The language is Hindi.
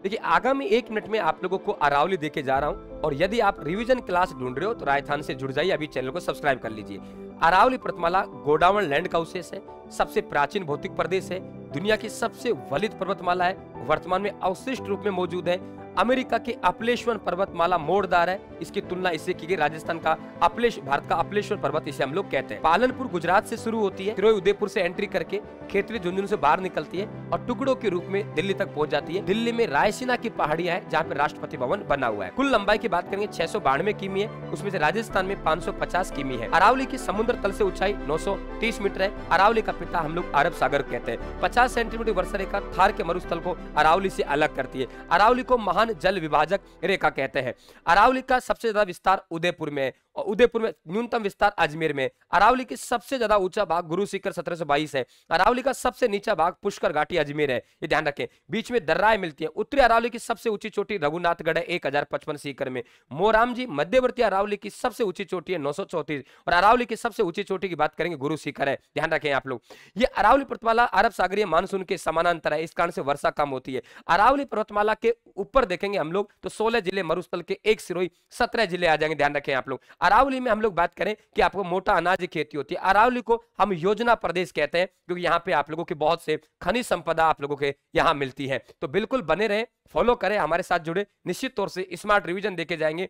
देखिए आगामी 1 मिनट में आप लोगों को अरावली देके जा रहा हूं, और यदि आप रिवीजन क्लास ढूंढ रहे हो तो राजस्थान से जुड़ जाइए, अभी चैनल को सब्सक्राइब कर लीजिए। अरावली पर्वतमाला गोंडवाना लैंड का अवशेष है, सबसे प्राचीन भौतिक प्रदेश है, दुनिया की सबसे वलित पर्वतमाला है, वर्तमान में अवशिष्ट रूप में मौजूद है। अमेरिका के अपलेश्वर पर्वतमाला मोड़दार है, इसकी तुलना इससे की गई राजस्थान का भारत का अपलेश्वर पर्वत इसे हम लोग कहते हैं। पालनपुर गुजरात से शुरू होती है, तिरोई उदयपुर से एंट्री करके खेतरी झुंझुनू से बाहर निकलती है और टुकड़ों के रूप में दिल्ली तक पहुंच जाती है। दिल्ली में रायसीना की पहाड़ियां है जहाँ पे राष्ट्रपति भवन बना हुआ है। कुल लंबाई की बात करेंगे 692 किमी है, उसमें से राजस्थान में 550 किमी है। अरावली की समुद्र तल से ऊंचाई 930 मीटर है। अरावली का पिता हम लोग अरब सागर कहते हैं। 50 सेंटीमीटर वर्षा रेखा थार के मरुस्थल को अरावली से अलग करती है। अरावली को महान जल विभाजक रेखा कहते हैं। अरावली का सबसे ज्यादा विस्तार उदयपुर में है और उदयपुर में न्यूनतम विस्तार अजमेर में। अरावली की सबसे ज्यादा ऊंचा भाग गुरु शिखर 1722 है। अरावली का सबसे नीचा भाग पुष्कर घाटी अजमेर है, ये ध्यान रखें। बीच में दर्राएं मिलती हैं। उत्तरी अरावली की सबसे ऊंची चोटी रघुनाथगढ़ है 1055 सीकर में। मोरामजी मध्यवर्ती अरावली की सबसे ऊंची चोटी है 934, और अरावली की सबसे ऊंची चोटी की बात करेंगे गुरु शिखर है, ध्यान रखें आप लोग। ये अरावली पर्वतमाला अरब सागरीय मानसून के समानांतर है, इस कारण से वर्षा कम होती है। अरावली पर्वतमाला के ऊपर देखेंगे हम लोग तो 16 जिले मरुस्थल के एक सिरोही 17 जिले आ जाएंगे, ध्यान रखें आप लोग। अरावली में हम लोग बात करें कि आपको मोटा अनाज की खेती होती है। अरावली को हम योजना प्रदेश कहते हैं क्योंकि यहाँ पे आप लोगों की बहुत से खनिज संपदा आप लोगों के यहाँ मिलती है। तो बिल्कुल बने रहें, फॉलो करें, हमारे साथ जुड़े, निश्चित तौर से स्मार्ट रिवीजन देके जाएंगे